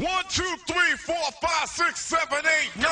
1, 2, 3, 4, 5, 6, 7, 8, 9.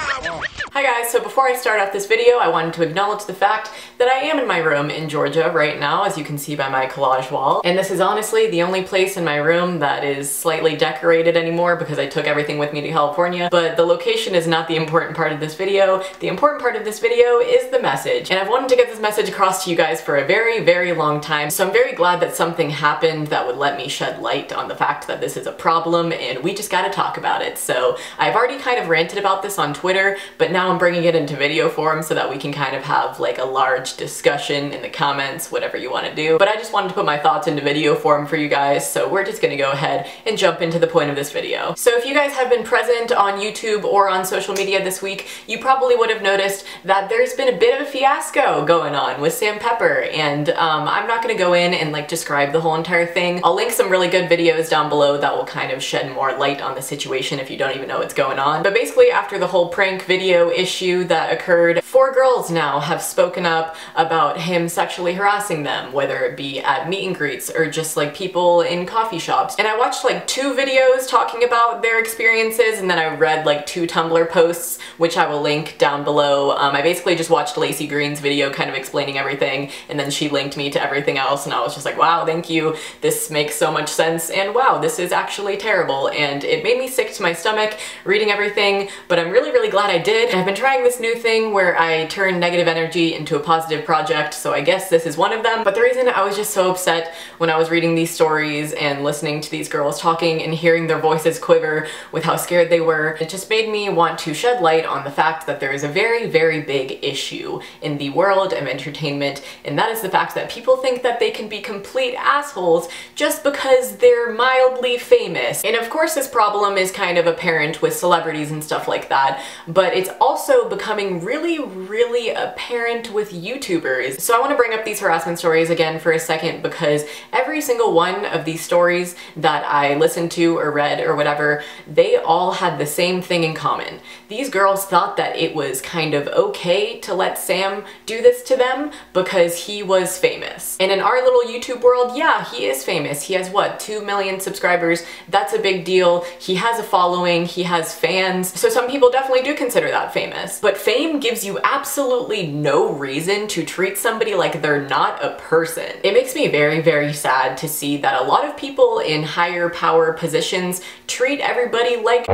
Hi guys, so before I start off this video, I wanted to acknowledge the fact that I am in my room in Georgia right now, as you can see by my collage wall. And this is honestly the only place in my room that is slightly decorated anymore because I took everything with me to California. But the location is not the important part of this video. The important part of this video is the message. And I've wanted to get this message across to you guys for a very, very long time. So I'm very glad that something happened that would let me shed light on the fact that this is a problem and we just gotta talk about it. So I've already kind of ranted about this on Twitter, but now I'm bringing it into video form so that we can kind of have like a large discussion in the comments, whatever you want to do. But I just wanted to put my thoughts into video form for you guys, so we're just gonna go ahead and jump into the point of this video. So if you guys have been present on YouTube or on social media this week, you probably would have noticed that there's been a bit of a fiasco going on with Sam Pepper, and I'm not gonna go in and like describe the whole entire thing. I'll link some really good videos down below that will kind of shed more light on the situation if you don't even know what's going on. But basically, after the whole prank video issue that occurred, 4 girls now have spoken up about him sexually harassing them, whether it be at meet and greets or just like people in coffee shops. And I watched like 2 videos talking about their experiences, and then I read like 2 Tumblr posts, which I will link down below. I basically just watched Lacey Green's video kind of explaining everything, and then she linked me to everything else, and I was just like, wow, thank you. This makes so much sense, and wow, this is actually terrible. And it made me sick to my stomach reading everything, but I'm really, really glad I did. And I've been trying this new thing where I turn negative energy into a positive project, so I guess this is one of them. But the reason I was just so upset when I was reading these stories and listening to these girls talking and hearing their voices quiver with how scared they were, it just made me want to shed light on the fact that there is a very, very big issue in the world of entertainment, and that is the fact that people think that they can be complete assholes just because they're mildly famous. And of course this problem is kind of apparent with celebrities and stuff like that, but it's also becoming really, really apparent with YouTubers. So I want to bring up these harassment stories again for a second, because every single one of these stories that I listened to or read or whatever, they all had the same thing in common. These girls thought that it was kind of okay to let Sam do this to them because he was famous. And in our little YouTube world, yeah, he is famous. He has what, 2 million subscribers? That's a big deal. He has a following, he has fans, so some people definitely do consider that famous. But fame gives you absolutely no reason to treat somebody like they're not a person. It makes me very, very sad to see that a lot of people in higher power positions treat everybody like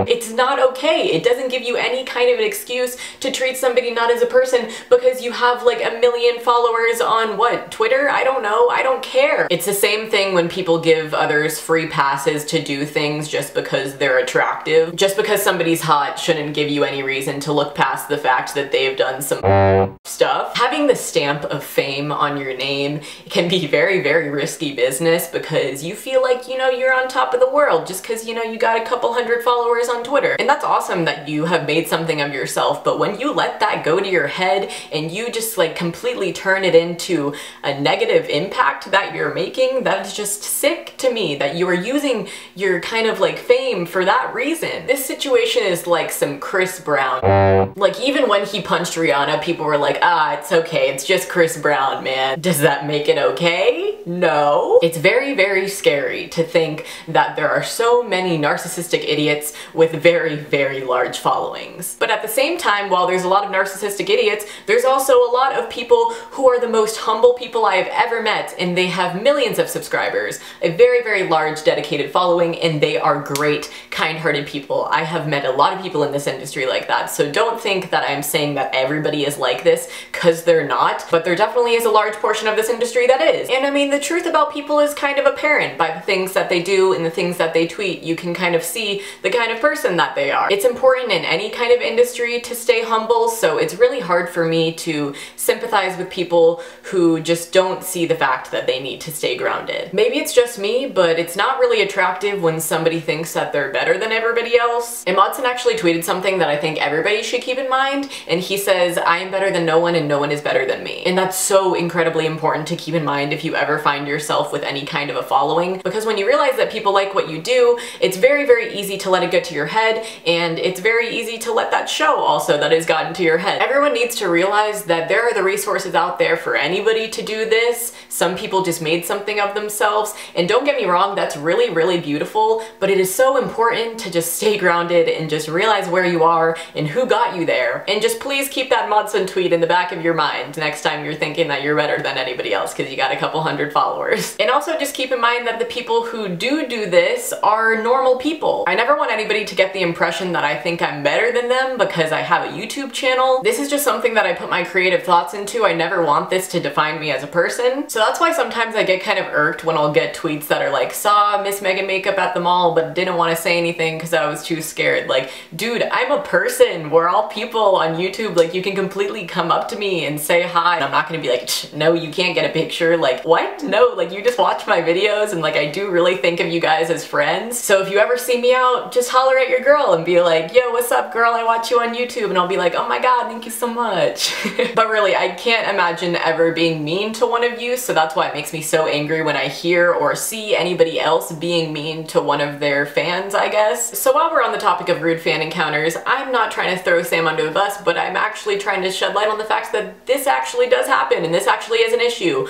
it's not okay. It doesn't give you any kind of an excuse to treat somebody not as a person because you have like 1 million followers on what, Twitter? I don't know, I don't care. It's the same thing when people give others free passes to do things just because they're attractive. Just because somebody's hot shouldn't give you any reason to look past the fact that they've done some stuff. Having the stamp of fame on your name can be very, very risky business because you feel like, you know, you're on top of the world just because, you know, you got a couple hundred followers on Twitter. And that's awesome that you have made something of yourself, but when you let that go to your head and you just like completely turn it into a negative impact that you're making, that is just sick to me that you are using your kind of like fame for that reason. This situation is like some Chris Brown. Like even when he punched Rihanna, people were like, ah, it's okay, it's just Chris Brown, man. Does that make it okay? No. It's very, very scary to think that there are so many narcissistic idiots with very, very large followings. But at the same time, while there's a lot of narcissistic idiots, there's also a lot of people who are the most humble people I have ever met, and they have millions of subscribers, a very, very large dedicated following, and they are great, kind-hearted people. I have met a lot of people in this industry like that, so don't think that I'm saying that everybody is like this, because they're not, but there definitely is a large portion of this industry that is. And I mean, the truth about people is kind of apparent by the things that they do and the things that they tweet. You can kind of see the kind of person that they are. It's important in any kind of industry to stay humble, so it's really hard for me to sympathize with people who just don't see the fact that they need to stay grounded. Maybe it's just me, but it's not really attractive when somebody thinks that they're better than everybody else. And Modson actually tweeted something that I think everybody should keep in mind, and he he says, "I am better than no one and no one is better than me." And that's so incredibly important to keep in mind if you ever find yourself with any kind of a following, because when you realize that people like what you do, it's very, very easy to let it get to your head, and it's very easy to let that show also that has gotten to your head. Everyone needs to realize that there are the resources out there for anybody to do this. Some people just made something of themselves, and don't get me wrong, that's really, really beautiful, but it is so important to just stay grounded and just realize where you are and who got you there. And just please keep that Modson tweet in the back of your mind next time you're thinking that you're better than anybody else because you got a couple hundred followers. And also just keep in mind that the people who do this are normal people. I never want anybody to get the impression that I think I'm better than them because I have a YouTube channel. This is just something that I put my creative thoughts into. I never want this to define me as a person. So that's why sometimes I get kind of irked when I'll get tweets that are like, "Saw Miss Meghan Makeup at the mall but didn't want to say anything because I was too scared." Like, dude, I'm a person. We're all people on YouTube. Like, you can completely come up to me and say hi. I'm not gonna be like, "No, you can't get a picture." Like, what? No, like, you just watch my videos, and like, I do really think of you guys as friends. So if you ever see me out, just holler at your girl and be like, "Yo, what's up, girl? I watch you on YouTube." And I'll be like, "Oh my god, thank you so much." But really, I can't imagine ever being mean to one of you, so that's why it makes me so angry when I hear or see anybody else being mean to one of their fans, I guess. So while we're on the topic of rude fan encounters, I'm not trying to throw Sam under the bus, but I'm actually trying to shed light on the fact that this actually does happen, and this actually is an issue.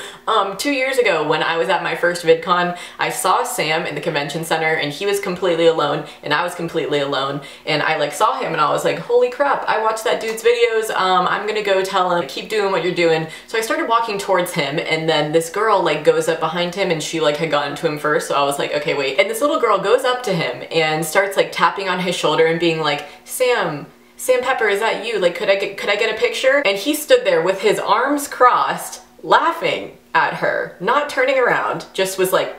2 years ago, when I was at my first VidCon, I saw Sam in the convention center, and he was completely alone, and I was completely alone, and I like saw him, and I was like, holy crap, I watched that dude's videos, I'm gonna go tell him, keep doing what you're doing. So I started walking towards him, and then this girl like goes up behind him, and she like had gotten to him first, so I was like, okay, wait. And this little girl goes up to him and starts like tapping on his shoulder and being like, Sam Pepper, is that you? Like, could I get a picture? And he stood there with his arms crossed, laughing at her, not turning around, just was like,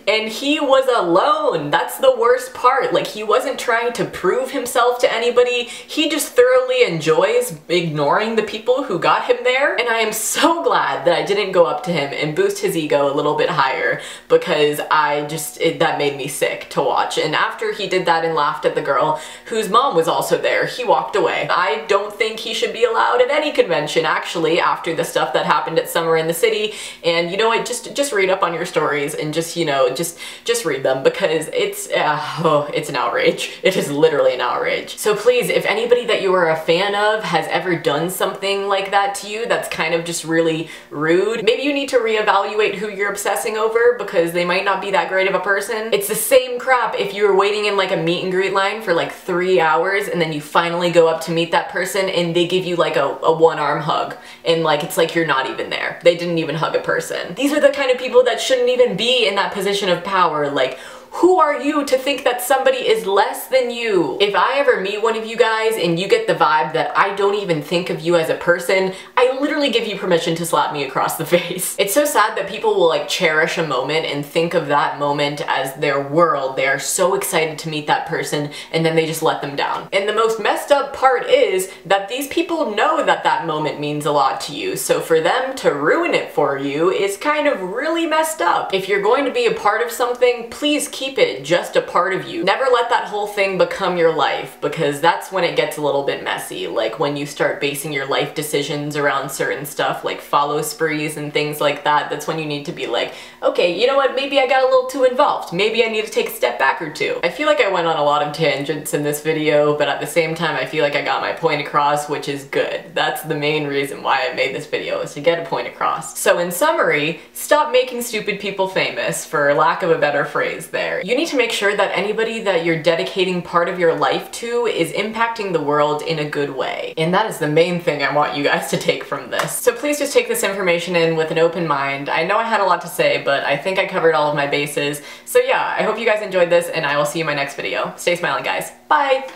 and he was alone. That's the worst part. Like, he wasn't trying to prove himself to anybody. He just thoroughly enjoys ignoring the people who got him there. And I am so glad that I didn't go up to him and boost his ego a little bit higher, because that made me sick to watch. And after he did that and laughed at the girl whose mom was also there, he walked away. I don't think he should be allowed at any convention, actually, after the stuff that happened at Summer in the City. And you know what, just read up on your stories and just, you know, just read them, because it's an outrage. It is literally an outrage. So please, if anybody that you are a fan of has ever done something like that to you that's kind of just really rude, maybe you need to reevaluate who you're obsessing over, because they might not be that great of a person. It's the same crap if you were waiting in like a meet and greet line for like 3 hours, and then you finally go up to meet that person and they give you like a one-arm hug, and like it's like you're not even there. They didn't even hug a person. These are the kind of people that shouldn't even be in that position of power. Like, who are you to think that somebody is less than you? If I ever meet one of you guys and you get the vibe that I don't even think of you as a person, I literally give you permission to slap me across the face. It's so sad that people will like cherish a moment and think of that moment as their world. They are so excited to meet that person, and then they just let them down. And the most messed up part is that these people know that that moment means a lot to you, so for them to ruin it for you is kind of really messed up. If you're going to be a part of something, please keep it just a part of you. Never let that whole thing become your life, because that's when it gets a little bit messy. Like when you start basing your life decisions around certain stuff like follow sprees and things like that, that's when you need to be like, okay, you know what, maybe I got a little too involved. Maybe I need to take a step back or two. I feel like I went on a lot of tangents in this video, but at the same time I feel like I got my point across, which is good. That's the main reason why I made this video, is to get a point across. So in summary, stop making stupid people famous, for lack of a better phrase there. You need to make sure that anybody that you're dedicating part of your life to is impacting the world in a good way. And that is the main thing I want you guys to take from this. So please just take this information in with an open mind. I know I had a lot to say, but I think I covered all of my bases. So yeah, I hope you guys enjoyed this, and I will see you in my next video. Stay smiling, guys. Bye!